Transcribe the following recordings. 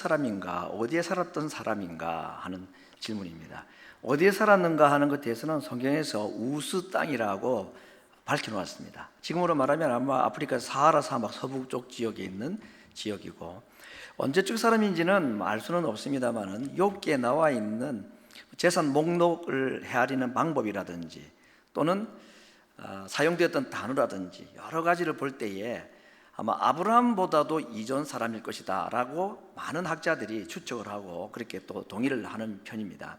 사람인가, 어디에 살았던 사람인가 하는 질문입니다. 어디에 살았는가 하는 것에 대해서는 성경에서 우스 땅이라고 밝혀놓았습니다. 지금으로 말하면 아마 아프리카 사하라 사막 서북쪽 지역에 있는 지역이고, 언제적 사람인지는 알 수는 없습니다만은 욥기에 나와 있는 재산 목록을 헤아리는 방법이라든지 또는 사용되었던 단어라든지 여러 가지를 볼 때에 아마 아브라함보다도 이전 사람일 것이다 라고 많은 학자들이 추측을 하고 그렇게 또 동의를 하는 편입니다.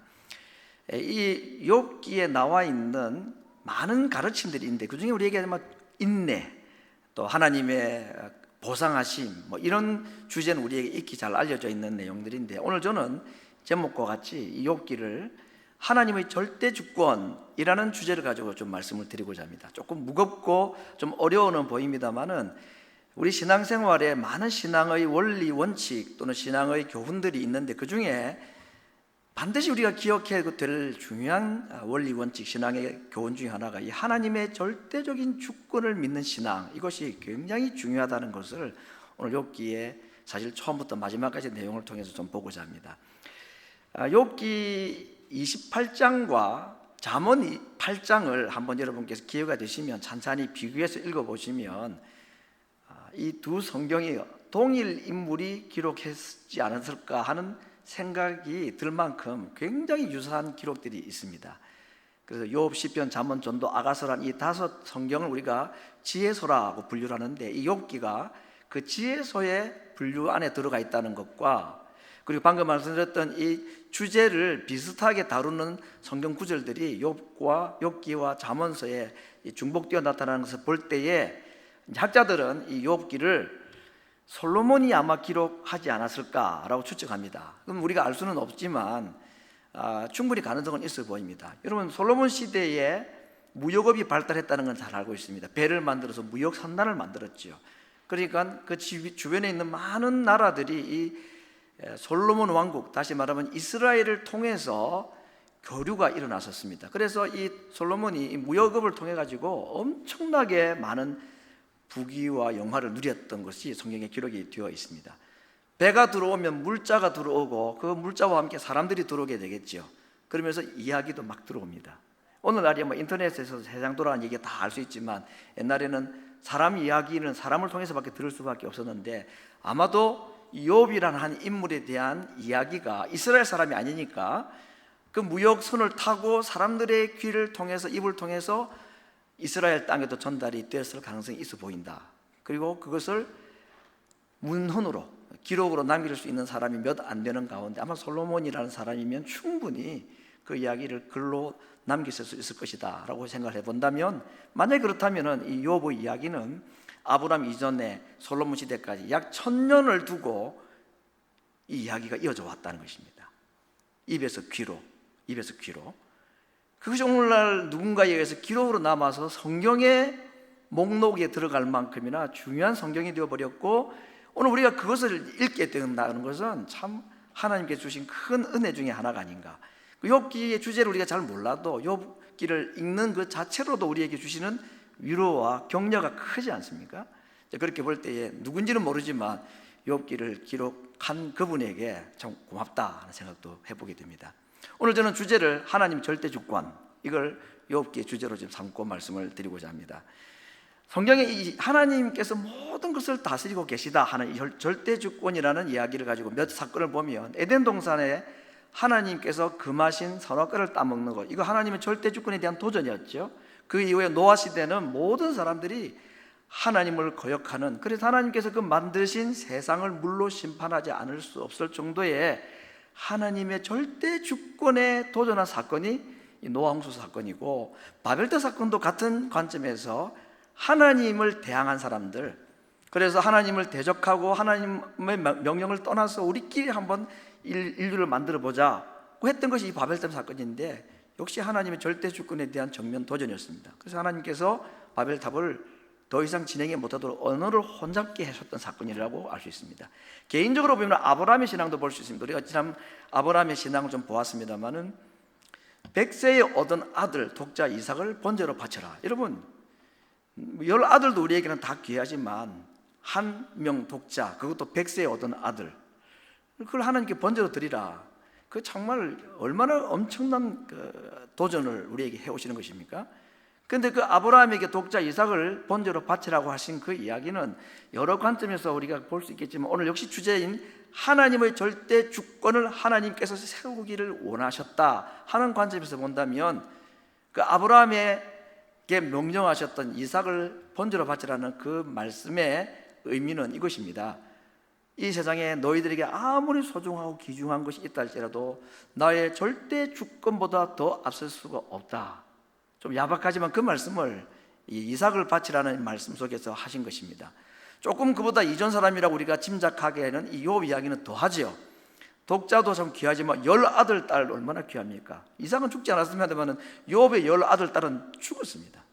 이 욥기에 나와 있는 많은 가르침들이 있는데 그 중에 우리에게 인내, 또 하나님의 보상하심, 이런 주제는 우리에게 익히 잘 알려져 있는 내용들인데, 오늘 저는 제목과 같이 이 욥기를 하나님의 절대 주권이라는 주제를 가지고 좀 말씀을 드리고자 합니다. 조금 무겁고 좀 어려워는 보입니다만은 우리 신앙생활에 많은 신앙의 원리 원칙 또는 신앙의 교훈들이 있는데, 그 중에 반드시 우리가 기억해야 될 중요한 원리 원칙, 신앙의 교훈 중에 하나가 이 하나님의 절대적인 주권을 믿는 신앙, 이것이 굉장히 중요하다는 것을 오늘 욥기에 사실 처음부터 마지막까지 내용을 통해서 좀 보고자 합니다. 욥기 28장과 잠언 8장을 한번 여러분께서 기회가 되시면 찬찬히 비교해서 읽어보시면 이 두 성경이 동일 인물이 기록했지 않았을까 하는 생각이 들 만큼 굉장히 유사한 기록들이 있습니다. 그래서 욥, 시편, 잠언, 전도, 아가서란 이 다섯 성경을 우리가 지혜서라고 분류를 하는데, 이 욥기가 그 지혜서의 분류 안에 들어가 있다는 것과, 그리고 방금 말씀드렸던 이 주제를 비슷하게 다루는 성경 구절들이 욥기와 잠언서에 중복되어 나타나는 것을 볼 때에 학자들은 이 욥기를 솔로몬이 아마 기록하지 않았을까라고 추측합니다. 그럼 우리가 알 수는 없지만 충분히 가능성은 있어 보입니다. 여러분, 솔로몬 시대에 무역업이 발달했다는 건 잘 알고 있습니다. 배를 만들어서 무역 선단을 만들었죠. 그러니까 그 주변에 있는 많은 나라들이 이 솔로몬 왕국, 다시 말하면 이스라엘을 통해서 교류가 일어났었습니다. 그래서 이 솔로몬이 이 무역업을 통해 가지고 엄청나게 많은 부귀와 영화를 누렸던 것이 성경에 기록이 되어 있습니다. 배가 들어오면 물자가 들어오고 그 물자와 함께 사람들이 들어오게 되겠죠. 그러면서 이야기도 막 들어옵니다. 오늘날이 인터넷에서 세상 돌아가는 얘기 다 알 수 있지만, 옛날에는 사람 이야기는 사람을 통해서밖에 들을 수밖에 없었는데, 아마도 욥이라는 한 인물에 대한 이야기가 이스라엘 사람이 아니니까 그 무역선을 타고 사람들의 귀를 통해서, 입을 통해서 이스라엘 땅에도 전달이 되었을 가능성이 있어 보인다. 그리고 그것을 문헌으로, 기록으로 남길 수 있는 사람이 몇 안 되는 가운데 아마 솔로몬이라는 사람이면 충분히 그 이야기를 글로 남길 수 있을 것이다 라고 생각을 해본다면, 만약에 그렇다면 이 욥의 이야기는 아브라함 이전에 솔로몬 시대까지 약 1000년을 두고 이 이야기가 이어져 왔다는 것입니다. 입에서 귀로. 그것이 오늘날 누군가에 의해서 기록으로 남아서 성경의 목록에 들어갈 만큼이나 중요한 성경이 되어버렸고, 오늘 우리가 그것을 읽게 된다는 것은 참 하나님께서 주신 큰 은혜 중에 하나가 아닌가. 욥기의 주제를 우리가 잘 몰라도 욥기를 읽는 그 자체로도 우리에게 주시는 위로와 격려가 크지 않습니까? 그렇게 볼 때에 누군지는 모르지만 욥기를 기록한 그분에게 참 고맙다 하는 생각도 해보게 됩니다. 오늘 저는 주제를 하나님 절대 주권, 이걸 욥기의 주제로 지금 삼고 말씀을 드리고자 합니다. 성경에 이 하나님께서 모든 것을 다스리고 계시다 하는 이 절대 주권이라는 이야기를 가지고 몇 사건을 보면, 에덴 동산에 하나님께서 금하신 선악과를 따먹는 것, 이거 하나님의 절대 주권에 대한 도전이었죠. 그 이후에 노아 시대는 모든 사람들이 하나님을 거역하는, 그래서 하나님께서 그 만드신 세상을 물로 심판하지 않을 수 없을 정도의 하나님의 절대 주권에 도전한 사건이 이 노아 홍수 사건이고, 바벨탑 사건도 같은 관점에서 하나님을 대항한 사람들, 그래서 하나님을 대적하고 하나님의 명령을 떠나서 우리끼리 한번 인류를 만들어 보자고 했던 것이 이 바벨탑 사건인데, 역시 하나님의 절대 주권에 대한 정면 도전이었습니다. 그래서 하나님께서 바벨탑을 더 이상 진행해 못하도록 언어를 혼잡게 하셨던 사건이라고 알 수 있습니다. 개인적으로 보면 아브라함의 신앙도 볼 수 있습니다. 우리가 지난 아브라함의 신앙을 좀 보았습니다만은 100세에 얻은 아들 독자 이삭을 번제로 바쳐라. 여러분, 10아들도 우리에게는 다 귀하지만 한 명 독자, 그것도 100세에 얻은 아들, 그걸 하나님께 번제로 드리라. 그 정말 얼마나 엄청난 도전을 우리에게 해오시는 것입니까? 그런데 그 아브라함에게 독자 이삭을 번제로 바치라고 하신 그 이야기는 여러 관점에서 우리가 볼 수 있겠지만, 오늘 역시 주제인 하나님의 절대 주권을 하나님께서 세우기를 원하셨다 하는 관점에서 본다면, 그 아브라함에게 명령하셨던 이삭을 번제로 바치라는 그 말씀의 의미는 이것입니다. 이 세상에 너희들에게 아무리 소중하고 귀중한 것이 있다 할지라도 나의 절대 주권보다 더 앞설 수가 없다. 좀 야박하지만 그 말씀을 이삭을 바치라는 말씀 속에서 하신 것입니다. 조금 그보다 이전 사람이라고 우리가 짐작하기에는 이 욥 이야기는 더하지요. 독자도 참 귀하지만 열 아들 딸 얼마나 귀합니까? 이삭은 죽지 않았으면 욥의 열 아들 딸은 죽었습니다.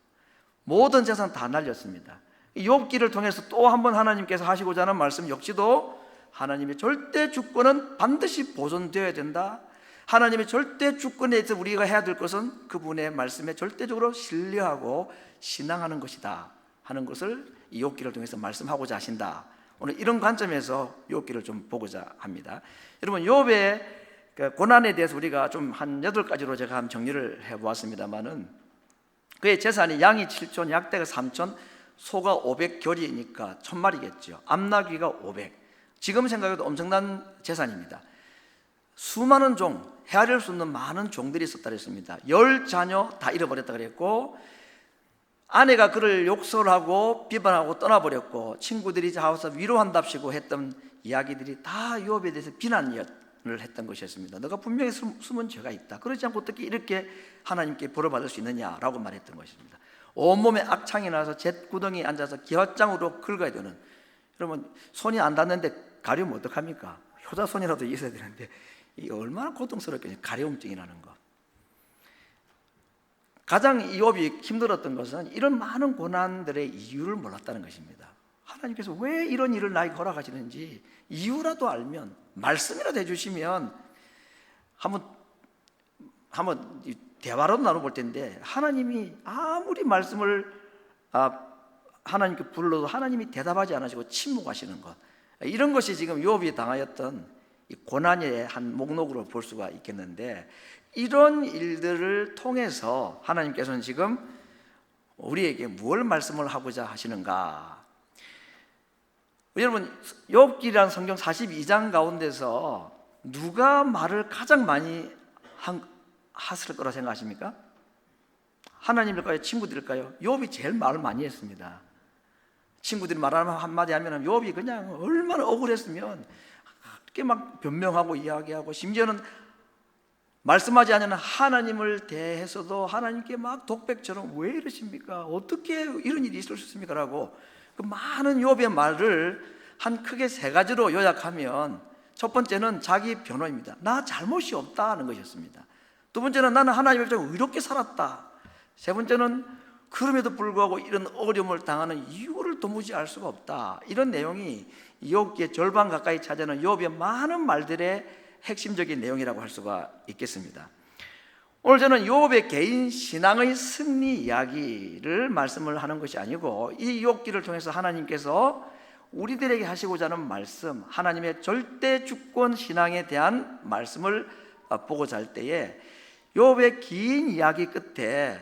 모든 재산 다 날렸습니다. 욥기를 통해서 또 한 번 하나님께서 하시고자 하는 말씀 역시도 하나님의 절대 주권은 반드시 보존되어야 된다. 하나님의 절대 주권에 대해서 우리가 해야 될 것은 그분의 말씀에 절대적으로 신뢰하고 신앙하는 것이다 하는 것을 이 욥기를 통해서 말씀하고자 하신다. 오늘 이런 관점에서 욥기를 좀 보고자 합니다. 여러분, 욥의 고난에 대해서 우리가 좀 한 8가지로 제가 한번 정리를 해보았습니다만은, 그의 재산이 양이 7천, 약대가 3천, 소가 500 결이니까 1000마리겠죠. 암나귀가 500. 지금 생각해도 엄청난 재산입니다. 수많은 종, 헤아릴 수 없는 많은 종들이 있었다 그랬습니다. 10자녀 다 잃어버렸다 그랬고, 아내가 그를 욕설하고 비판하고 떠나버렸고, 친구들이 자와서 위로한답시고 했던 이야기들이 다 욥에 대해서 비난을 했던 것이었습니다. 너가 분명히 숨은 죄가 있다. 그러지 않고 어떻게 이렇게 하나님께 벌어받을 수 있느냐라고 말했던 것입니다. 온몸에 악창이 나서 잿구덩이에 앉아서 기왓장으로 긁어야 되는, 여러분 손이 안 닿는데 가려우면 어떡합니까? 효자손이라도 있어야 되는데 이게 얼마나 고통스럽겠냐, 가려움증이라는 거. 가장 욥이 힘들었던 것은 이런 많은 고난들의 이유를 몰랐다는 것입니다. 하나님께서 왜 이런 일을 나에게 허락하시는지 이유라도 알면, 말씀이라도 해주시면 한번 대화라도 나눠볼 텐데, 하나님이 아무리 말씀을 하나님께 불러도 하나님이 대답하지 않으시고 침묵하시는 것, 이런 것이 지금 욥이 당하였던 이 고난의 한 목록으로 볼 수가 있겠는데, 이런 일들을 통해서 하나님께서는 지금 우리에게 무엇을 말씀을 하고자 하시는가? 여러분, 욥기라는 성경 42장 가운데서 누가 말을 가장 많이 했을 거라 생각하십니까? 하나님일까요? 친구들일까요? 욥이 제일 말을 많이 했습니다. 친구들이 말하는 한마디 하면 욥이 그냥 얼마나 억울했으면 그렇게 막 변명하고 이야기하고, 심지어는 말씀하지 않는 하나님을 대해서도 하나님께 막 독백처럼 왜 이러십니까? 어떻게 이런 일이 있을 수 있습니까? 라고 그 많은 욥의 말을 한 크게 3가지로 요약하면, 첫 번째는 자기 변호입니다. 나 잘못이 없다는 것이었습니다. 두 번째는 나는 하나님의 입장에 의롭게 살았다. 세 번째는 그럼에도 불구하고 이런 어려움을 당하는 이유를 도무지 알 수가 없다. 이런 내용이 욥기의 절반 가까이 차지하는 욥의 많은 말들의 핵심적인 내용이라고 할 수가 있겠습니다. 오늘 저는 욥의 개인 신앙의 승리 이야기를 말씀을 하는 것이 아니고, 이 욥기를 통해서 하나님께서 우리들에게 하시고자 하는 말씀, 하나님의 절대 주권 신앙에 대한 말씀을 보고자 할 때에, 욥의 긴 이야기 끝에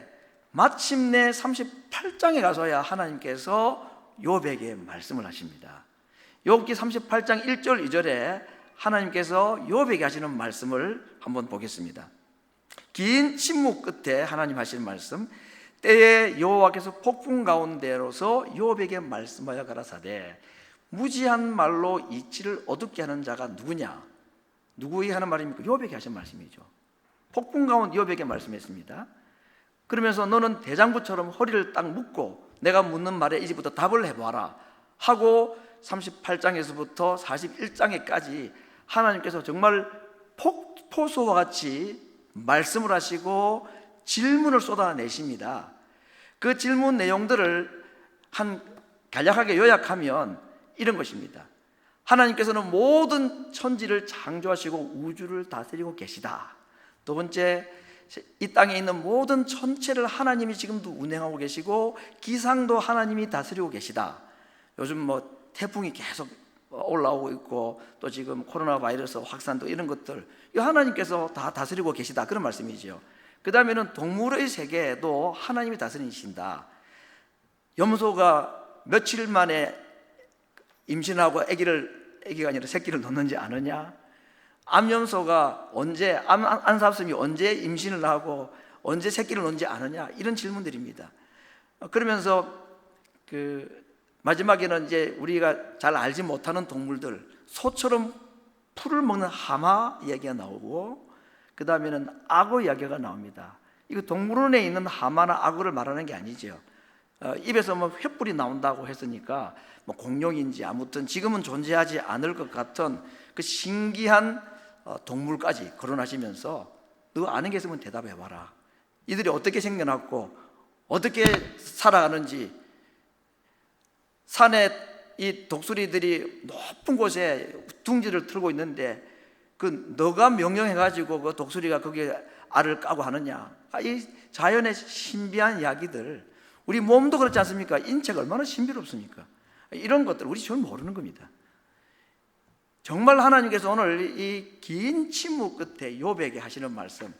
마침내 38장에 가서야 하나님께서 욥에게 말씀을 하십니다. 욥기 38장 1절 2절에 하나님께서 욥에게 하시는 말씀을 한번 보겠습니다. 긴 침묵 끝에 하나님 하시는 말씀, 때에 여호와께서 폭풍 가운데로서 욥에게 말씀하여 가라사대, 무지한 말로 이치를 어둡게 하는 자가 누구냐? 누구에게 하는 말입니까? 욥에게 하신 말씀이죠. 폭풍 가운데 욥에게 말씀했습니다. 그러면서 너는 대장부처럼 허리를 딱 묶고 내가 묻는 말에 이제부터 답을 해봐라 하고 38장에서부터 41장에까지 하나님께서 정말 폭포수와 같이 말씀을 하시고 질문을 쏟아내십니다. 그 질문 내용들을 간략하게 요약하면 이런 것입니다. 하나님께서는 모든 천지를 창조하시고 우주를 다스리고 계시다. 두 번째, 이 땅에 있는 모든 천체를 하나님이 지금도 운행하고 계시고 기상도 하나님이 다스리고 계시다. 요즘 태풍이 계속 올라오고 있고 또 지금 코로나 바이러스 확산도 이런 것들 이 하나님께서 다 다스리고 계시다 그런 말씀이죠. 그 다음에는 동물의 세계도 하나님이 다스리신다. 염소가 며칠 만에 임신하고 아기가 아니라 새끼를 놓는지 아느냐? 암염소가 언제 안사슴이 언제 임신을 하고 언제 새끼를 놓는지 아느냐? 이런 질문들입니다. 그러면서 마지막에는 이제 우리가 잘 알지 못하는 동물들, 소처럼 풀을 먹는 하마 이야기가 나오고 그 다음에는 악어 이야기가 나옵니다. 이거 동물원에 있는 하마나 악어를 말하는 게 아니죠. 입에서 뭐 횃불이 나온다고 했으니까 뭐 공룡인지 아무튼 지금은 존재하지 않을 것 같은 그 신기한 동물까지 거론하시면서 너 아는 게 있으면 대답해봐라. 이들이 어떻게 생겨났고 어떻게 살아가는지, 산에 이 독수리들이 높은 곳에 둥지를 틀고 있는데 너가 명령해가지고 그 독수리가 거기에 알을 까고 하느냐. 이 자연의 신비한 이야기들, 우리 몸도 그렇지 않습니까? 인체가 얼마나 신비롭습니까? 이런 것들 우리 전혀 모르는 겁니다. 정말 하나님께서 오늘 이 긴 침묵 끝에 욥에게 하시는 말씀,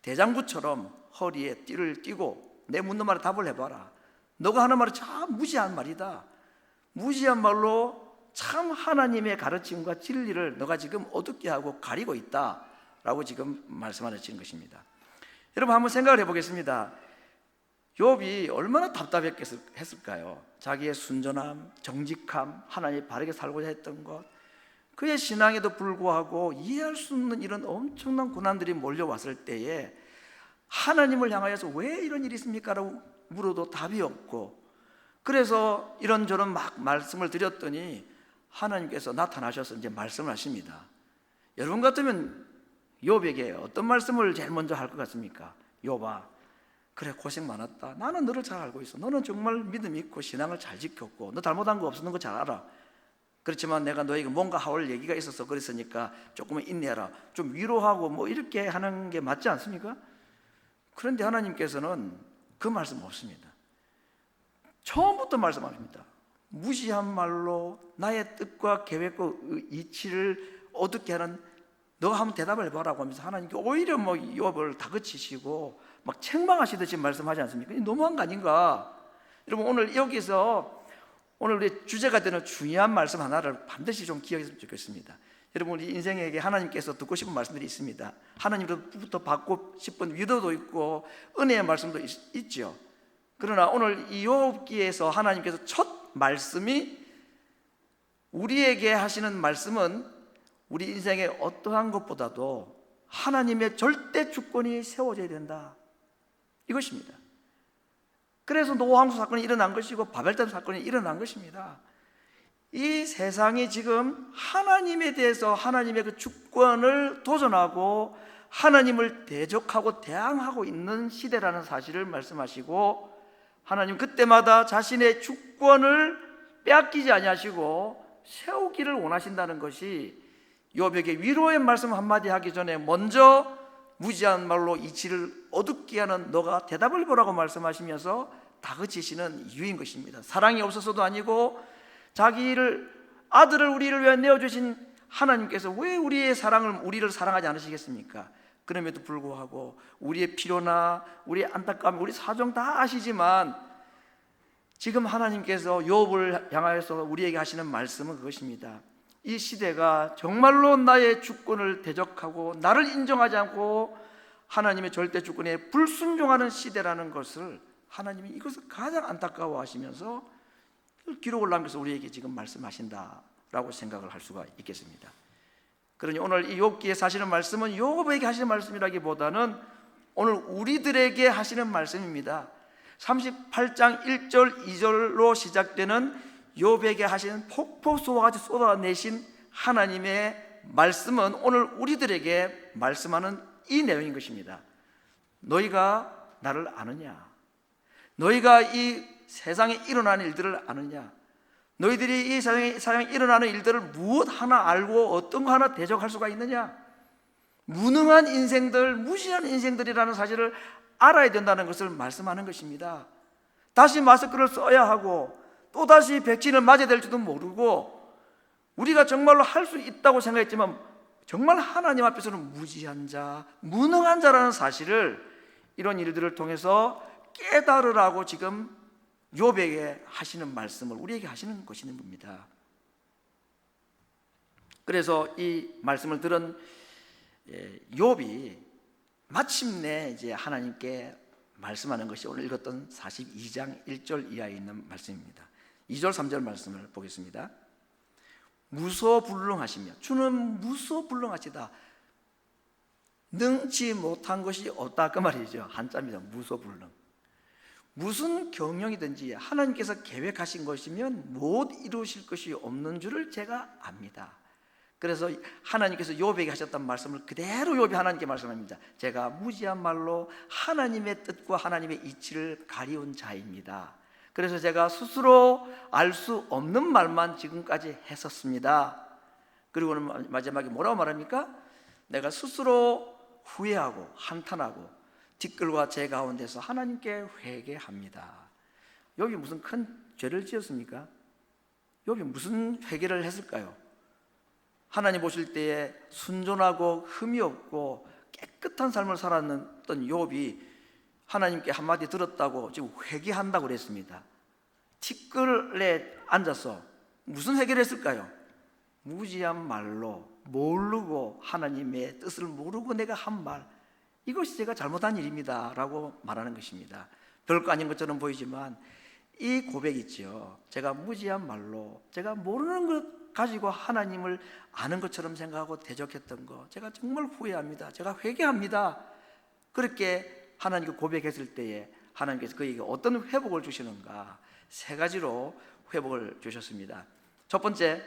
대장구처럼 허리에 띠를 띠고 내 묻는 말에 답을 해봐라. 너가 하는 말은 참 무지한 말이다. 무지한 말로 참 하나님의 가르침과 진리를 너가 지금 어둡게 하고 가리고 있다 라고 지금 말씀하시는 것입니다. 여러분 한번 생각을 해보겠습니다. 욥이 얼마나 답답했을까요? 자기의 순전함, 정직함, 하나님 바르게 살고자 했던 것, 그의 신앙에도 불구하고 이해할 수 없는 이런 엄청난 고난들이 몰려왔을 때에 하나님을 향하여서 왜 이런 일이 있습니까? 라고 물어도 답이 없고, 그래서 이런저런 막 말씀을 드렸더니 하나님께서 나타나셔서 이제 말씀을 하십니다. 여러분 같으면 욥에게 어떤 말씀을 제일 먼저 할 것 같습니까? 욥아, 그래 고생 많았다. 나는 너를 잘 알고 있어. 너는 정말 믿음 있고 신앙을 잘 지켰고 너 잘못한 거 없었는 거 잘 알아. 그렇지만 내가 너에게 뭔가 하올 얘기가 있어서 그랬으니까 조금은 인내하라. 좀 위로하고 뭐 이렇게 하는 게 맞지 않습니까? 그런데 하나님께서는 그 말씀 없습니다. 처음부터 말씀하십니다. 무시한 말로 나의 뜻과 계획과 이치를 어둡게 하는, 너가 한번 대답을 해보라고 하면서 하나님께 오히려 뭐 욥을 다그치시고 막 책망하시듯이 말씀하지 않습니까? 너무한 거 아닌가? 여러분 오늘 여기서 오늘 우리 주제가 되는 중요한 말씀 하나를 반드시 좀 기억했으면 좋겠습니다. 여러분 우리 인생에게 하나님께서 듣고 싶은 말씀들이 있습니다. 하나님으로부터 받고 싶은 위로도 있고 은혜의 말씀도 있죠. 그러나 오늘 이 욥기에서 하나님께서 첫 말씀이 우리에게 하시는 말씀은 우리 인생의 어떠한 것보다도 하나님의 절대 주권이 세워져야 된다, 이것입니다. 그래서 노아왕수 사건이 일어난 것이고 바벨탑 사건이 일어난 것입니다. 이 세상이 지금 하나님에 대해서 하나님의 그 주권을 도전하고 하나님을 대적하고 대항하고 있는 시대라는 사실을 말씀하시고, 하나님 그때마다 자신의 주권을 빼앗기지 아니하시고 세우기를 원하신다는 것이 욥에게 위로의 말씀 한마디 하기 전에 먼저 무지한 말로 이치를 어둡게 하는 너가 대답을 보라고 말씀하시면서 다그치시는 이유인 것입니다. 사랑이 없어서도 아니고 자기를 아들을 우리를 위해 내어주신 하나님께서 왜 우리의 우리를 사랑하지 않으시겠습니까? 그럼에도 불구하고 우리의 필요나 우리의 안타까움, 우리 사정 다 아시지만 지금 하나님께서 욥을 향하여서 우리에게 하시는 말씀은 그것입니다. 이 시대가 정말로 나의 주권을 대적하고 나를 인정하지 않고 하나님의 절대 주권에 불순종하는 시대라는 것을 하나님이 이것을 가장 안타까워하시면서 기록을 남겨서 우리에게 지금 말씀하신다라고 생각을 할 수가 있겠습니다. 그러니 오늘 이 욥기에 사시는 말씀은 욥에게 하시는 말씀이라기보다는 오늘 우리들에게 하시는 말씀입니다. 38장 1절 2절로 시작되는 욥에게 하시는 폭포수와 같이 쏟아내신 하나님의 말씀은 오늘 우리들에게 말씀하는 이 내용인 것입니다. 너희가 나를 아느냐? 너희가 이 세상에 일어나는 일들을 아느냐? 너희들이 이 세상에 일어나는 일들을 무엇 하나 알고 어떤 거 하나 대적할 수가 있느냐? 무능한 인생들, 무시한 인생들이라는 사실을 알아야 된다는 것을 말씀하는 것입니다. 다시 마스크를 써야 하고 또다시 백신을 맞아야 될지도 모르고 우리가 정말로 할 수 있다고 생각했지만 정말 하나님 앞에서는 무지한 자, 무능한 자라는 사실을 이런 일들을 통해서 깨달으라고 지금 욥에게 하시는 말씀을 우리에게 하시는 것이는 겁니다. 그래서 이 말씀을 들은 욥이 마침내 이제 하나님께 말씀하는 것이 오늘 읽었던 42장 1절 이하에 있는 말씀입니다. 2절 3절 말씀을 보겠습니다. 무소불능하시며, 주는 무소불능하시다, 능치 못한 것이 없다, 그 말이죠. 한자입니다. 무소불능. 무슨 경영이든지 하나님께서 계획하신 것이면 못 이루실 것이 없는 줄을 제가 압니다. 그래서 하나님께서 욥에게 하셨던 말씀을 그대로 욥이 하나님께 말씀합니다. 제가 무지한 말로 하나님의 뜻과 하나님의 이치를 가리운 자입니다. 그래서 제가 스스로 알 수 없는 말만 지금까지 했었습니다. 그리고는 마지막에 뭐라고 말합니까? 내가 스스로 후회하고 한탄하고 뒷글과 제 가운데서 하나님께 회개합니다. 욥이 무슨 큰 죄를 지었습니까? 욥이 무슨 회개를 했을까요? 하나님 보실 때에 순전하고 흠이 없고 깨끗한 삶을 살았던 욥이 하나님께 한마디 들었다고 지금 회개한다고 그랬습니다. 티끌에 앉아서 무슨 회개를 했을까요? 무지한 말로 모르고 하나님의 뜻을 모르고 내가 한 말, 이것이 제가 잘못한 일입니다 라고 말하는 것입니다. 별거 아닌 것처럼 보이지만 이 고백 있죠. 제가 무지한 말로 제가 모르는 것 가지고 하나님을 아는 것처럼 생각하고 대적했던 거, 제가 정말 후회합니다. 제가 회개합니다. 그렇게 하나님께 고백했을 때에 하나님께서 그에게 어떤 회복을 주시는가? 세 가지로 회복을 주셨습니다. 첫 번째,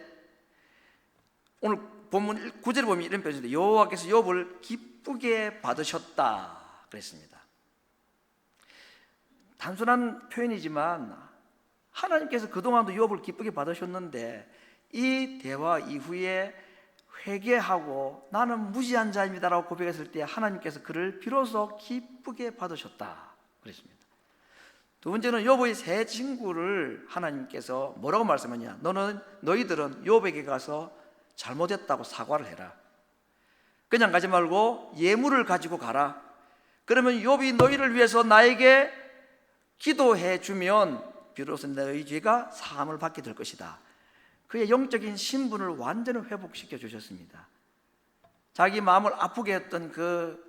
오늘 본문 9절에 보면 이런 표현인데, 여호와께서 욥을 기쁘게 받으셨다 그랬습니다. 단순한 표현이지만 하나님께서 그동안도 욥을 기쁘게 받으셨는데 이 대화 이후에 회개하고 나는 무지한 자입니다라고 고백했을 때 하나님께서 그를 비로소 기쁘게 받으셨다 그랬습니다. 두 번째는 욥의 세 친구를 하나님께서 뭐라고 말씀하냐? 너희들은 욥에게 가서 잘못했다고 사과를 해라. 그냥 가지 말고 예물을 가지고 가라. 그러면 욥이 너희를 위해서 나에게 기도해 주면 비로소 너희 죄가 사함을 받게 될 것이다. 그의 영적인 신분을 완전히 회복시켜 주셨습니다. 자기 마음을 아프게 했던 그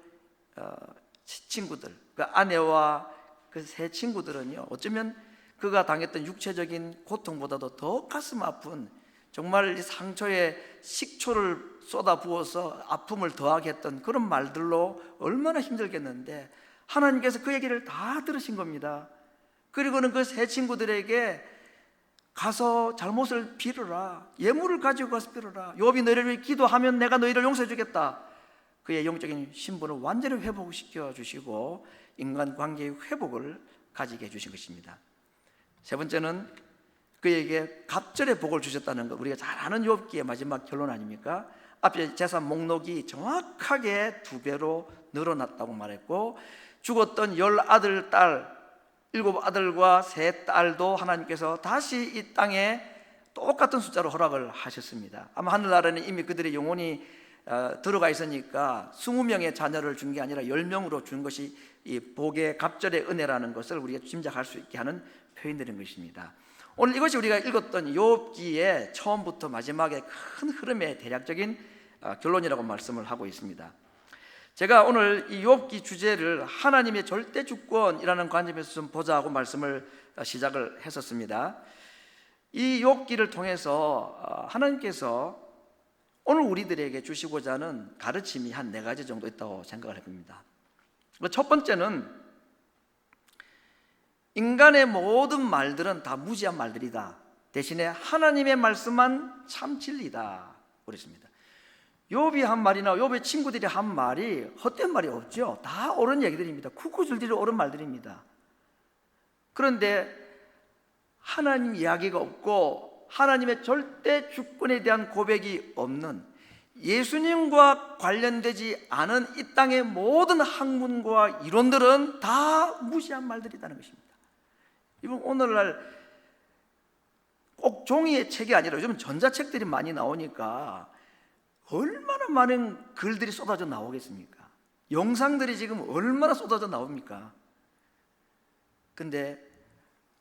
친구들, 그 아내와 그 세 친구들은요, 어쩌면 그가 당했던 육체적인 고통보다도 더 가슴 아픈, 정말 상처에 식초를 쏟아 부어서 아픔을 더하게 했던 그런 말들로 얼마나 힘들겠는데 하나님께서 그 얘기를 다 들으신 겁니다. 그리고는 그 세 친구들에게 가서 잘못을 빌어라, 예물을 가지고 가서 빌어라, 욥이 너희를 위해 기도하면 내가 너희를 용서해 주겠다. 그의 영적인 신분을 완전히 회복시켜 주시고 인간관계의 회복을 가지게 해주신 것입니다. 세 번째는 그에게 갑절의 복을 주셨다는 것, 우리가 잘 아는 욥기의 마지막 결론 아닙니까? 앞에 재산 목록이 정확하게 2배로 늘어났다고 말했고, 죽었던 10아들 딸 7아들과 3딸도 하나님께서 다시 이 땅에 똑같은 숫자로 허락을 하셨습니다. 아마 하늘나라는 이미 그들의 영혼이 들어가 있으니까 20명의 자녀를 준 게 아니라 10명으로 준 것이 이 복의 갑절의 은혜라는 것을 우리가 짐작할 수 있게 하는 표현들인 것입니다. 오늘 이것이 우리가 읽었던 욥기의 처음부터 마지막에 큰 흐름의 대략적인 결론이라고 말씀을 하고 있습니다. 제가 오늘 이 욥기 주제를 하나님의 절대 주권이라는 관점에서 좀 보자고 말씀을 시작을 했었습니다. 이 욥기를 통해서 하나님께서 오늘 우리들에게 주시고자 하는 가르침이 한 4가지 정도 있다고 생각을 해봅니다. 첫 번째는 인간의 모든 말들은 다 무지한 말들이다. 대신에 하나님의 말씀만 참 진리다 그랬습니다. 욥이 한 말이나 욥의 친구들이 한 말이 헛된 말이 없죠. 다 옳은 얘기들입니다. 쿠쿠줄들이 옳은 말들입니다. 그런데 하나님 이야기가 없고 하나님의 절대 주권에 대한 고백이 없는, 예수님과 관련되지 않은 이 땅의 모든 학문과 이론들은 다 무시한 말들이라는 것입니다. 이건 오늘날 꼭 종이의 책이 아니라 요즘 전자책들이 많이 나오니까 얼마나 많은 글들이 쏟아져 나오겠습니까? 영상들이 지금 얼마나 쏟아져 나옵니까? 근데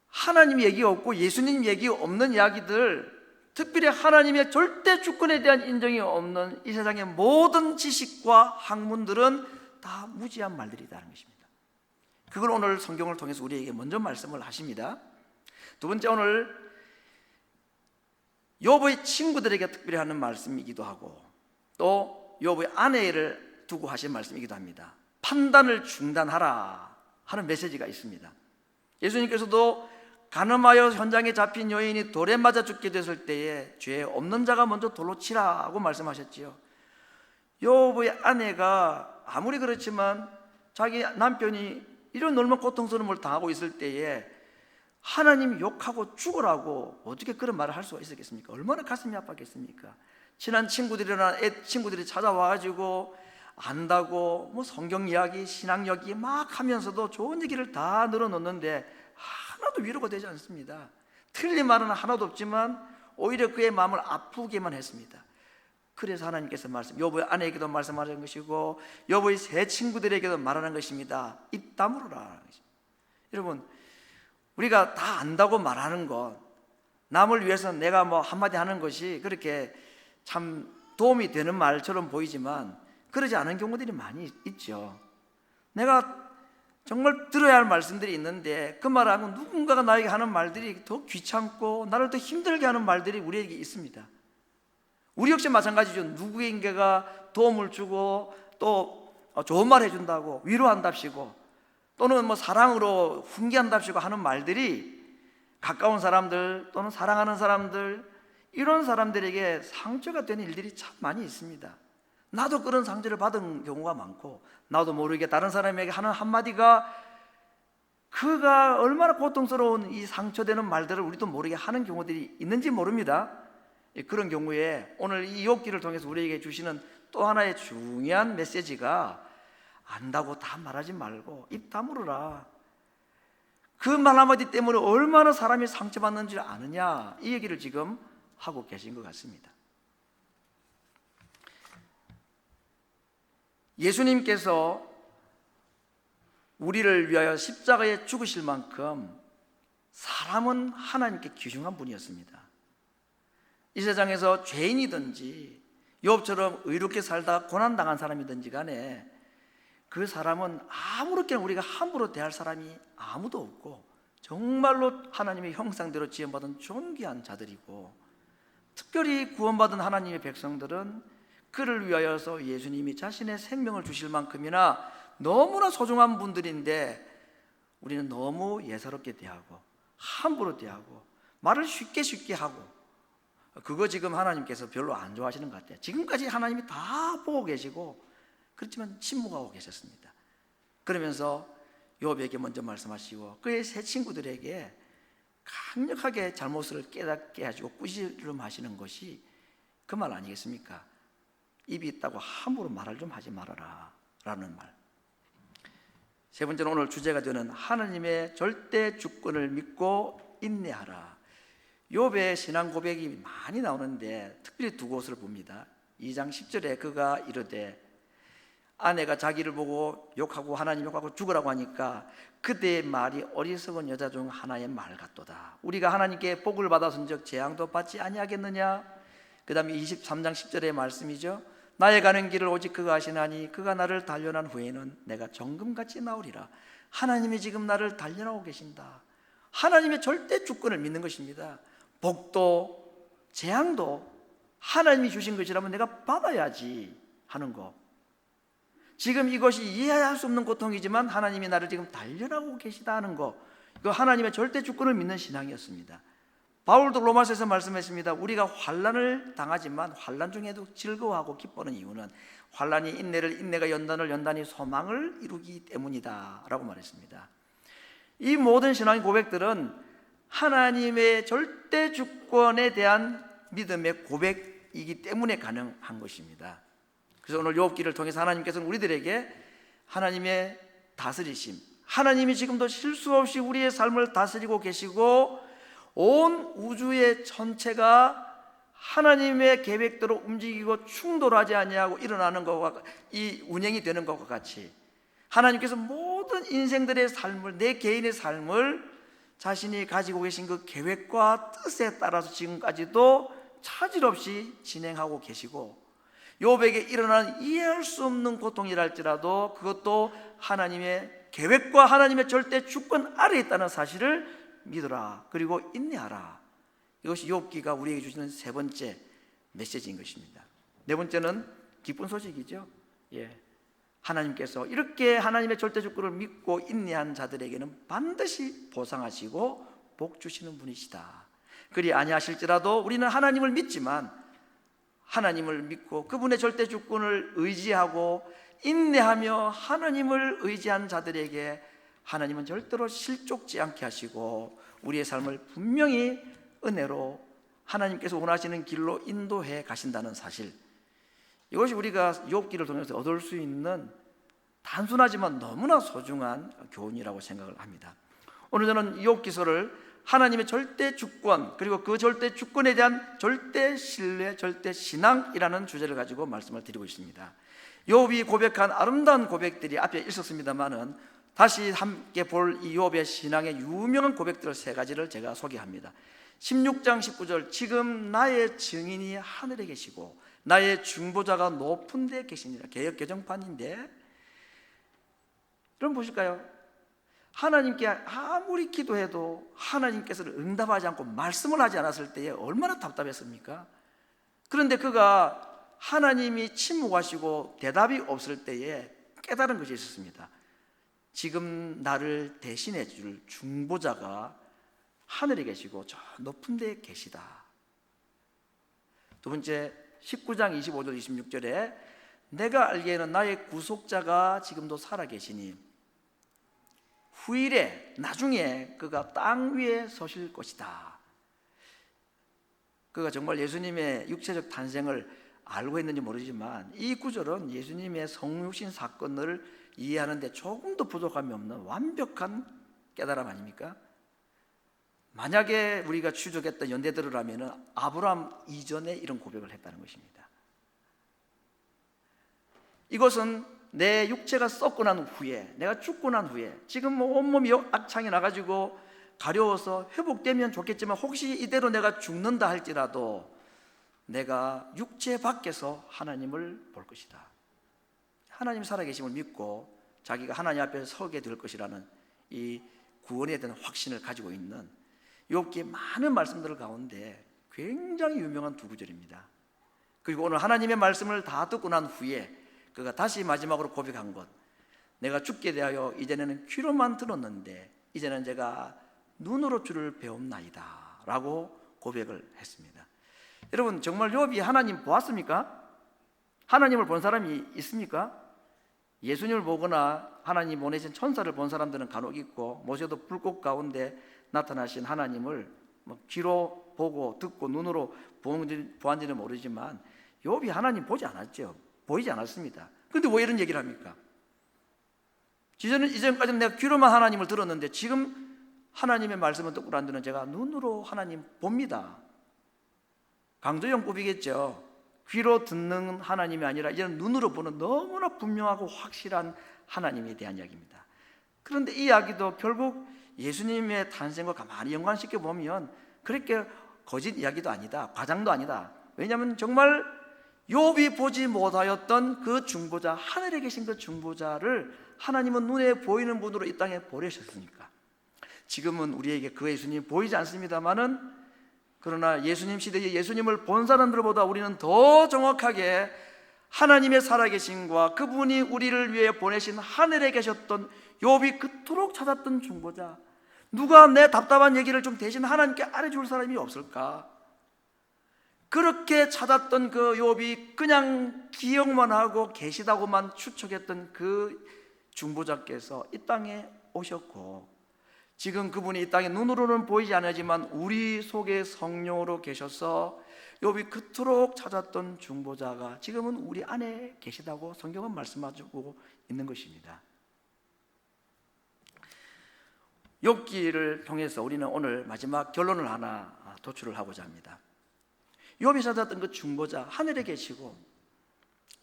하나님 얘기 없고 예수님 얘기 없는 이야기들, 특별히 하나님의 절대 주권에 대한 인정이 없는 이 세상의 모든 지식과 학문들은 다 무지한 말들이라는 것입니다. 그걸 오늘 성경을 통해서 우리에게 먼저 말씀을 하십니다. 두 번째, 오늘 욥의 친구들에게 특별히 하는 말씀이기도 하고 또 욥의 아내를 두고 하신 말씀이기도 합니다. 판단을 중단하라 하는 메시지가 있습니다. 예수님께서도 간음하여 현장에 잡힌 여인이 돌에 맞아 죽게 됐을 때에 죄 없는 자가 먼저 돌로 치라고 말씀하셨지요. 욥의 아내가 아무리 그렇지만 자기 남편이 이런 얼마나 고통스러움을 당하고 있을 때에 하나님 욕하고 죽으라고 어떻게 그런 말을 할 수가 있었겠습니까? 얼마나 가슴이 아팠겠습니까? 친한 친구들이나 친구들이 찾아와가지고 안다고 뭐 성경 이야기, 신앙 이야기 막 하면서도 좋은 얘기를 다 늘어놓는데 하나도 위로가 되지 않습니다. 틀린 말은 하나도 없지만 오히려 그의 마음을 아프게만 했습니다. 그래서 하나님께서 욥의 아내에게도 말씀하는 것이고 욥의 세 친구들에게도 말하는 것입니다. 입 다물어라. 여러분, 우리가 다 안다고 말하는 것, 남을 위해서 내가 뭐 한마디 하는 것이 그렇게 참 도움이 되는 말처럼 보이지만 그러지 않은 경우들이 많이 있죠. 내가 정말 들어야 할 말씀들이 있는데 그 말하고 누군가가 나에게 하는 말들이 더 귀찮고 나를 더 힘들게 하는 말들이 우리에게 있습니다. 우리 역시 마찬가지죠. 누구인가가 도움을 주고 또 좋은 말 해준다고 위로한답시고 또는 뭐 사랑으로 훈계한답시고 하는 말들이 가까운 사람들 또는 사랑하는 사람들, 이런 사람들에게 상처가 되는 일들이 참 많이 있습니다. 나도 그런 상처를 받은 경우가 많고 나도 모르게 다른 사람에게 하는 한마디가 그가 얼마나 고통스러운 이 상처되는 말들을 우리도 모르게 하는 경우들이 있는지 모릅니다. 그런 경우에 오늘 이 욥기를 통해서 우리에게 주시는 또 하나의 중요한 메시지가 안다고 다 말하지 말고 입 다물어라. 그 말 한마디 때문에 얼마나 사람이 상처받는지 아느냐, 이 얘기를 지금 하고 계신 것 같습니다. 예수님께서 우리를 위하여 십자가에 죽으실 만큼 사람은 하나님께 귀중한 분이었습니다. 이 세상에서 죄인이든지 욥처럼 의롭게 살다 고난당한 사람이든지 간에 그 사람은 아무렇게나 우리가 함부로 대할 사람이 아무도 없고 정말로 하나님의 형상대로 지음받은 존귀한 자들이고, 특별히 구원받은 하나님의 백성들은 그를 위하여서 예수님이 자신의 생명을 주실 만큼이나 너무나 소중한 분들인데 우리는 너무 예사롭게 대하고 함부로 대하고 말을 쉽게 하고, 그거 지금 하나님께서 별로 안 좋아하시는 것 같아요. 지금까지 하나님이 다 보고 계시고 그렇지만 침묵하고 계셨습니다. 그러면서 욥에게 먼저 말씀하시고 그의 세 친구들에게 강력하게 잘못을 깨닫게 해주고 꾸지름하시는 것이 그 말 아니겠습니까? 입이 있다고 함부로 말을 좀 하지 말아라 라는 말. 세 번째는 오늘 주제가 되는 하나님의 절대 주권을 믿고 인내하라. 욥의 신앙 고백이 많이 나오는데 특별히 두 곳을 봅니다. 2장 10절에 그가 이르되, 아내가 자기를 보고 욕하고 하나님 욕하고 죽으라고 하니까 그대의 말이 어리석은 여자 중 하나의 말 같도다. 우리가 하나님께 복을 받았은즉 재앙도 받지 아니하겠느냐. 그 다음에 23장 10절의 말씀이죠. 나의 가는 길을 오직 그가 아시나니 그가 나를 단련한 후에는 내가 정금같이 나오리라. 하나님이 지금 나를 단련하고 계신다. 하나님의 절대 주권을 믿는 것입니다. 복도 재앙도 하나님이 주신 것이라면 내가 받아야지 하는 것. 지금 이것이 이해할 수 없는 고통이지만 하나님이 나를 지금 단련하고 계시다 하는 것, 이거 하나님의 절대 주권을 믿는 신앙이었습니다. 바울도 로마서에서 말씀했습니다. 우리가 환난을 당하지만 환난 중에도 즐거워하고 기뻐하는 이유는 환난이 인내를, 인내가 연단을, 연단이 소망을 이루기 때문이다 라고 말했습니다. 이 모든 신앙의 고백들은 하나님의 절대 주권에 대한 믿음의 고백이기 때문에 가능한 것입니다. 그래서 오늘 욥기를 통해서 하나님께서는 우리들에게 하나님의 다스리심, 하나님이 지금도 실수 없이 우리의 삶을 다스리고 계시고 온 우주의 전체가 하나님의 계획대로 움직이고 충돌하지 아니하고 일어나는 것과 이 운행이 되는 것과 같이 하나님께서 모든 인생들의 삶을, 내 개인의 삶을 자신이 가지고 계신 그 계획과 뜻에 따라서 지금까지도 차질 없이 진행하고 계시고, 욥에게 일어나는 이해할 수 없는 고통이랄지라도 그것도 하나님의 계획과 하나님의 절대 주권 아래에 있다는 사실을 믿어라. 그리고 인내하라. 이것이 욥기가 우리에게 주시는 세 번째 메시지인 것입니다. 네 번째는 기쁜 소식이죠. 하나님께서 이렇게 하나님의 절대 주권을 믿고 인내한 자들에게는 반드시 보상하시고 복 주시는 분이시다. 그리 아니하실지라도 우리는 하나님을 믿지만, 하나님을 믿고 그분의 절대 주권을 의지하고 인내하며 하나님을 의지한 자들에게 하나님은 절대로 실족지 않게 하시고 우리의 삶을 분명히 은혜로 하나님께서 원하시는 길로 인도해 가신다는 사실, 이것이 우리가 욥기를 통해서 얻을 수 있는 단순하지만 너무나 소중한 교훈이라고 생각을 합니다. 오늘 저는 욥기서를 하나님의 절대 주권, 그리고 그 절대 주권에 대한 절대 신뢰, 절대 신앙이라는 주제를 가지고 말씀을 드리고 있습니다. 욥이 고백한 아름다운 고백들이 앞에 있었습니다만은 다시 함께 볼 이 욥의 신앙의 유명한 고백들 세 가지를 제가 소개합니다. 16장 19절, 지금 나의 증인이 하늘에 계시고 나의 중보자가 높은 데 계시니라. 개역 개정판인데, 여러분 보실까요? 하나님께 아무리 기도해도 하나님께서는 응답하지 않고 말씀을 하지 않았을 때에 얼마나 답답했습니까? 그런데 그가 하나님이 침묵하시고 대답이 없을 때에 깨달은 것이 있었습니다. 지금 나를 대신해 줄 중보자가 하늘에 계시고 저 높은 데 계시다. 두 번째, 19장 25절 26절에 내가 알기에는 나의 구속자가 지금도 살아계시니 후일에 나중에 그가 땅 위에 서실 것이다. 그가 정말 예수님의 육체적 탄생을 알고 있는지 모르지만 이 구절은 예수님의 성육신 사건을 이해하는 데 조금도 부족함이 없는 완벽한 깨달음 아닙니까? 만약에 우리가 추적했던 연대들이라면 아브라함 이전에 이런 고백을 했다는 것입니다. 이것은 내 육체가 썩고 난 후에, 내가 죽고 난 후에, 지금 온몸이 악창이 나가지고 가려워서 회복되면 좋겠지만 혹시 이대로 내가 죽는다 할지라도 내가 육체 밖에서 하나님을 볼 것이다. 하나님 살아계심을 믿고 자기가 하나님 앞에 서게 될 것이라는 이 구원에 대한 확신을 가지고 있는 욥기의 많은 말씀들 가운데 굉장히 유명한 두 구절입니다. 그리고 오늘 하나님의 말씀을 다 듣고 난 후에 그가 다시 마지막으로 고백한 것, 내가 죽게 대하여 이전에는 귀로만 들었는데 이제는 제가 눈으로 주를 배움나이다 라고 고백을 했습니다. 여러분, 정말 욥이 하나님 보았습니까? 하나님을 본 사람이 있습니까? 예수님을 보거나 하나님 보내신 천사를 본 사람들은 간혹 있고, 모세도 불꽃 가운데 나타나신 하나님을 귀로 보고 듣고 눈으로 보았는지는 모르지만 욥이 하나님 보지 않았죠. 보이지 않았습니다. 그런데 왜 이런 얘기를 합니까? 이전까지는 내가 귀로만 하나님을 들었는데 지금 하나님의 말씀을 듣고 난 뒤는 제가 눈으로 하나님 봅니다. 강조용법이겠죠. 귀로 듣는 하나님이 아니라 이제는 눈으로 보는 너무나 분명하고 확실한 하나님에 대한 이야기입니다. 그런데 이 이야기도 결국 예수님의 탄생과 가만히 연관시켜 보면 그렇게 거짓 이야기도 아니다, 과장도 아니다. 왜냐하면 정말 욥이 보지 못하였던 그 중보자, 하늘에 계신 그 중보자를 하나님은 눈에 보이는 분으로 이 땅에 보내셨으니까. 지금은 우리에게 그 예수님이 보이지 않습니다만은, 그러나 예수님 시대에 예수님을 본 사람들보다 우리는 더 정확하게 하나님의 살아계심과 그분이 우리를 위해 보내신 하늘에 계셨던 욥이 그토록 찾았던 중보자, 누가 내 답답한 얘기를 좀 대신 하나님께 알아줄 사람이 없을까? 그렇게 찾았던 그 욥이 그냥 기억만 하고 계시다고만 추측했던 그 중보자께서 이 땅에 오셨고, 지금 그분이 이 땅에 눈으로는 보이지 않지만 우리 속에 성령으로 계셔서 욥이 그토록 찾았던 중보자가 지금은 우리 안에 계시다고 성경은 말씀하고 있는 것입니다. 욥기를 통해서 우리는 오늘 마지막 결론을 하나 도출을 하고자 합니다. 욥이 찾았던 그 중보자, 하늘에 계시고,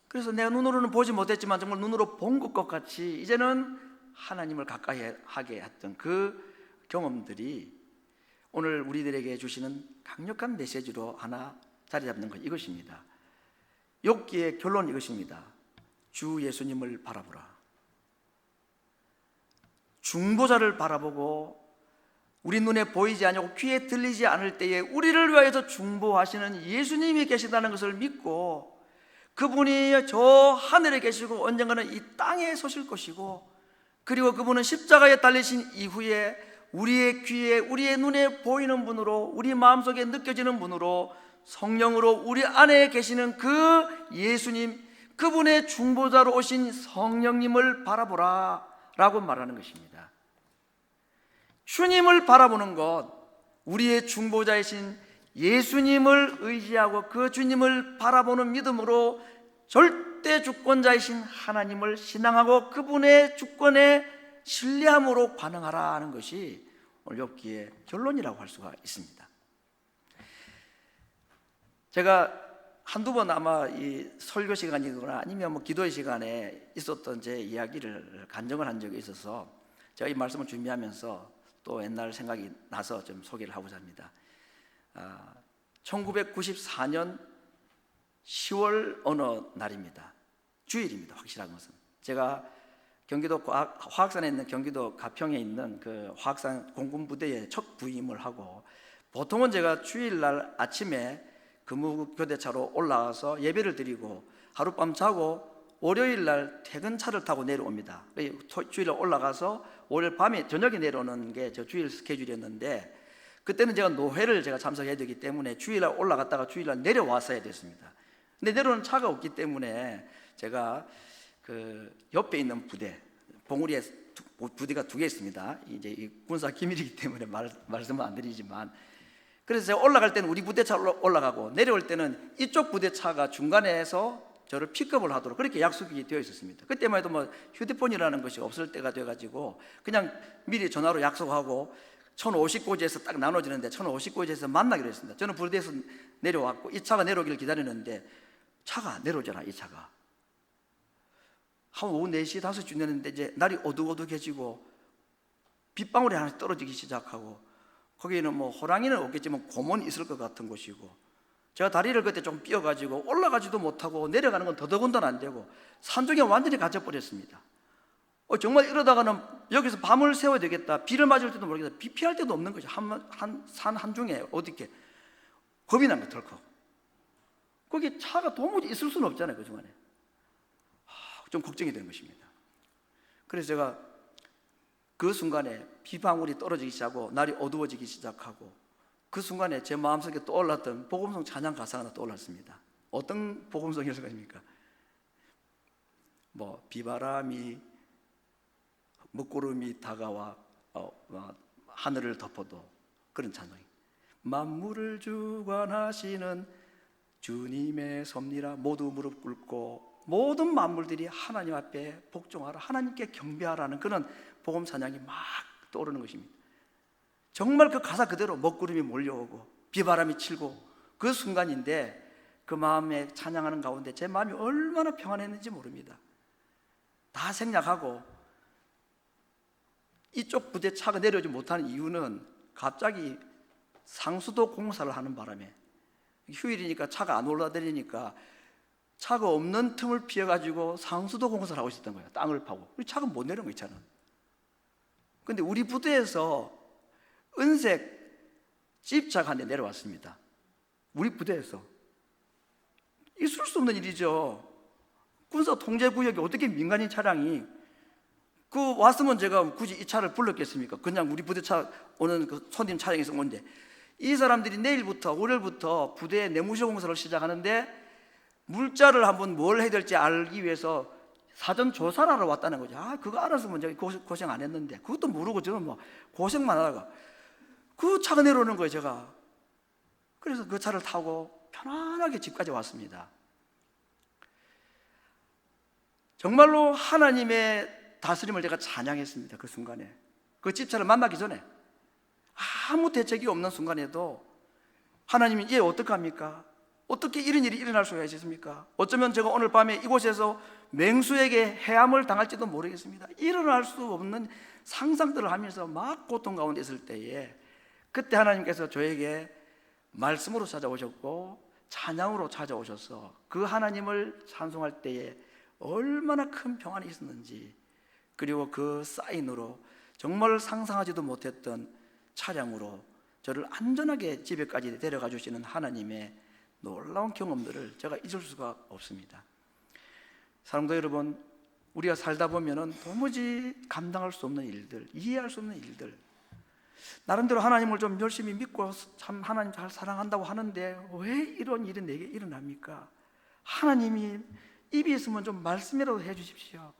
그래서 내가 눈으로는 보지 못했지만 정말 눈으로 본 것과 같이 이제는 하나님을 가까이 하게 했던 그 경험들이 오늘 우리들에게 주시는 강력한 메시지로 하나 자리 잡는 것, 이것입니다. 욥기의 결론은 이것입니다. 주 예수님을 바라보라. 중보자를 바라보고 우리 눈에 보이지 않고 귀에 들리지 않을 때에 우리를 위하여서 중보하시는 예수님이 계시다는 것을 믿고, 그분이 저 하늘에 계시고 언젠가는 이 땅에 서실 것이고, 그리고 그분은 십자가에 달리신 이후에 우리의 귀에, 우리의 눈에 보이는 분으로, 우리 마음속에 느껴지는 분으로, 성령으로 우리 안에 계시는 그 예수님, 그분의 중보자로 오신 성령님을 바라보라 라고 말하는 것입니다. 주님을 바라보는 것, 우리의 중보자이신 예수님을 의지하고 그 주님을 바라보는 믿음으로 절대 주권자이신 하나님을 신앙하고 그분의 주권에 신뢰함으로 반응하라는 것이 오늘 욥기의 결론이라고 할 수가 있습니다. 제가 한두 번 아마 이 설교 시간이거나 아니면 뭐 기도의 시간에 있었던 제 이야기를 간증을 한 적이 있어서 제가 이 말씀을 준비하면서 또 옛날 생각이 나서 좀 소개를 하고자 합니다. 1994년 10월 어느 날입니다. 주일입니다. 확실한 것은 제가 경기도 화학산에 있는 경기도 가평에 있는 그 화학산 공군부대에 첫 부임을 하고, 보통은 제가 주일날 아침에 근무교대차로 올라가서 예배를 드리고 하룻밤 자고 월요일날 퇴근차를 타고 내려옵니다. 주일날 올라가서 월요일 밤에 저녁에 내려오는 게 저 주일 스케줄이었는데, 그때는 제가 노회를 참석해야 되기 때문에 주일날 올라갔다가 주일날 내려왔어야 됐습니다. 근데 내려오는 차가 없기 때문에 제가 그 옆에 있는 부대, 봉우리에 부대가 두 개 있습니다. 이제 이 군사 기밀이기 때문에 말씀은 안 드리지만, 그래서 제가 올라갈 때는 우리 부대차로 올라가고 내려올 때는 이쪽 부대차가 중간에서 저를 픽업을 하도록 그렇게 약속이 되어 있었습니다. 그때만 해도 뭐 휴대폰이라는 것이 없을 때가 돼가지고 그냥 미리 전화로 약속하고 1050고지에서 딱 나눠지는데 1050고지에서 만나기로 했습니다. 저는 부대에서 내려왔고 이 차가 내려오기를 기다리는데 차가 안 내려오잖아. 이 차가 한 오후 4시 5시 됐는데 이제 날이 어둑어둑해지고 빗방울이 하나씩 떨어지기 시작하고, 거기에는 뭐 호랑이는 없겠지만 곰은 있을 것 같은 곳이고, 제가 다리를 그때 좀 삐어가지고 올라가지도 못하고 내려가는 건 더더군다나 안 되고 산중에 완전히 갇혀버렸습니다. 정말 이러다가는 여기서 밤을 새워야 되겠다, 비를 맞을 때도 모르겠다, 비 피할 데도 없는 거죠. 산 한중에 어디게 겁이 난 거 덜컥. 거기 차가 도무지 있을 수는 없잖아요. 그 중간에 좀 걱정이 되는 것입니다. 그래서 제가 그 순간에 비방울이 떨어지기 시작하고 날이 어두워지기 시작하고, 그 순간에 제 마음속에 떠올랐던 복음성 찬양 가사가 하나 떠올랐습니다. 어떤 복음성이었을까입니까? 뭐 비바람이 먹구름이 다가와 하늘을 덮어도, 그런 찬양이 만물을 주관하시는 주님의 섭리라 모두 무릎 꿇고 모든 만물들이 하나님 앞에 복종하라, 하나님께 경배하라는 그런 복음 찬양이 막 떠오르는 것입니다. 정말 그 가사 그대로 먹구름이 몰려오고 비바람이 치고 그 순간인데, 그 마음에 찬양하는 가운데 제 마음이 얼마나 평안했는지 모릅니다. 다 생략하고 이쪽 부대 차가 내려오지 못하는 이유는 갑자기 상수도 공사를 하는 바람에, 휴일이니까 차가 안 올라다니니까 차가 없는 틈을 피해가지고 상수도 공사를 하고 있었던 거예요. 땅을 파고. 차가 못 내려온 거예요. 차는. 근데 우리 부대에서 은색 집차가 한 대 내려왔습니다. 우리 부대에서. 있을 수 없는 일이죠. 군사 통제구역에 어떻게 민간인 차량이 왔으면 제가 굳이 이 차를 불렀겠습니까? 그냥 우리 부대차 오는 그 손님 차량에서 온데, 이 사람들이 내일부터 월요일부터 부대에 내무쇼 공사를 시작하는데 물자를 한번 뭘 해야 될지 알기 위해서 사전 조사를 하러 왔다는 거죠. 그거 알았으면 제가 고생 안 했는데, 그것도 모르고 저는 뭐 고생만 하다가 그 차가 내려오는 거예요. 제가 그래서 그 차를 타고 편안하게 집까지 왔습니다. 정말로 하나님의 다스림을 제가 찬양했습니다. 그 순간에 그 집사를 만나기 전에 아무 대책이 없는 순간에도 하나님이 얘 어떡합니까? 어떻게 이런 일이 일어날 수가 있습니까? 어쩌면 제가 오늘 밤에 이곳에서 맹수에게 해함을 당할지도 모르겠습니다. 일어날 수 없는 상상들을 하면서 막 고통 가운데 있을 때에 그때 하나님께서 저에게 말씀으로 찾아오셨고 찬양으로 찾아오셔서 그 하나님을 찬송할 때에 얼마나 큰 평안이 있었는지, 그리고 그 사인으로 정말 상상하지도 못했던 차량으로 저를 안전하게 집에까지 데려가 주시는 하나님의 놀라운 경험들을 제가 잊을 수가 없습니다. 사랑도 여러분, 우리가 살다 보면은 도무지 감당할 수 없는 일들, 이해할 수 없는 일들, 나름대로 하나님을 좀 열심히 믿고 참 하나님 잘 사랑한다고 하는데 왜 이런 일이 내게 일어납니까? 하나님이 입이 있으면 좀 말씀이라도 해주십시오.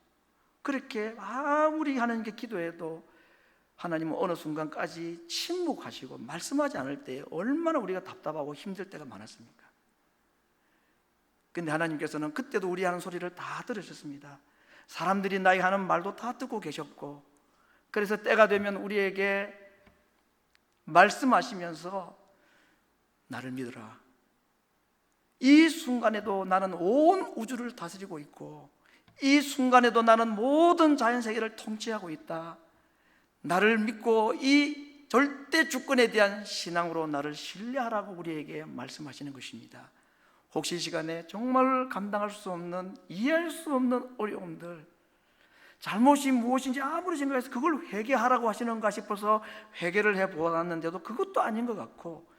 그렇게 아무리 하나님께 기도해도 하나님은 어느 순간까지 침묵하시고 말씀하지 않을 때 얼마나 우리가 답답하고 힘들 때가 많았습니까? 근데 하나님께서는 그때도 우리 하는 소리를 다 들으셨습니다. 사람들이 나에게 하는 말도 다 듣고 계셨고, 그래서 때가 되면 우리에게 말씀하시면서 나를 믿어라. 이 순간에도 나는 온 우주를 다스리고 있고, 이 순간에도 나는 모든 자연세계를 통치하고 있다. 나를 믿고 이 절대 주권에 대한 신앙으로 나를 신뢰하라고 우리에게 말씀하시는 것입니다. 혹시 이 시간에 정말 감당할 수 없는, 이해할 수 없는 어려움들, 잘못이 무엇인지 아무리 생각해서 그걸 회개하라고 하시는가 싶어서 회개를 해보았는데도 그것도 아닌 것 같고,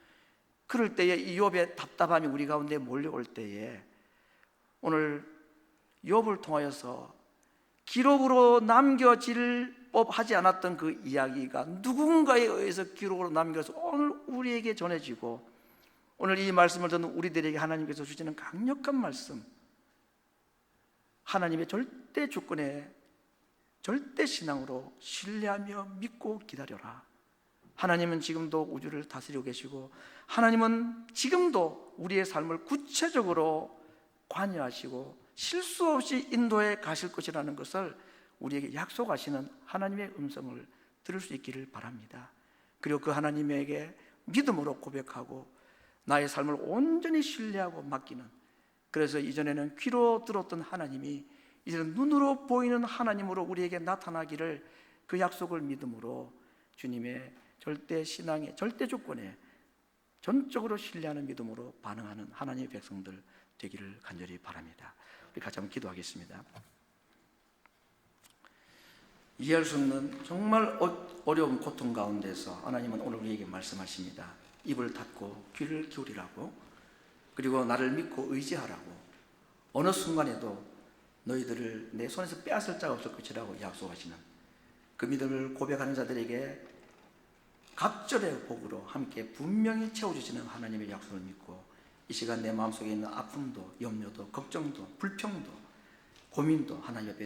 그럴 때에 이 욥의 답답함이 우리 가운데 몰려올 때에 오늘 욥을 통하여서 기록으로 남겨질 법하지 않았던 그 이야기가 누군가에 의해서 기록으로 남겨서 오늘 우리에게 전해지고, 오늘 이 말씀을 듣는 우리들에게 하나님께서 주시는 강력한 말씀, 하나님의 절대 주권에 절대 신앙으로 신뢰하며 믿고 기다려라. 하나님은 지금도 우주를 다스리고 계시고, 하나님은 지금도 우리의 삶을 구체적으로 관여하시고 실수 없이 인도해 가실 것이라는 것을 우리에게 약속하시는 하나님의 음성을 들을 수 있기를 바랍니다. 그리고 그 하나님에게 믿음으로 고백하고 나의 삶을 온전히 신뢰하고 맡기는, 그래서 이전에는 귀로 들었던 하나님이 이제는 눈으로 보이는 하나님으로 우리에게 나타나기를, 그 약속을 믿음으로 주님의 절대 신앙의 절대 조건에 전적으로 신뢰하는 믿음으로 반응하는 하나님의 백성들 되기를 간절히 바랍니다. 우리 같이 한번 기도하겠습니다. 이해할 수 없는 정말 어려운 고통 가운데서 하나님은 오늘 우리에게 말씀하십니다. 입을 닫고 귀를 기울이라고, 그리고 나를 믿고 의지하라고, 어느 순간에도 너희들을 내 손에서 빼앗을 자가 없을 것이라고 약속하시는 그 믿음을 고백하는 자들에게 각절의 복으로 함께 분명히 채워주시는 하나님의 약속을 믿고, 이 시간 내 마음속에 있는 아픔도 염려도 걱정도 불평도 고민도 하나님 옆에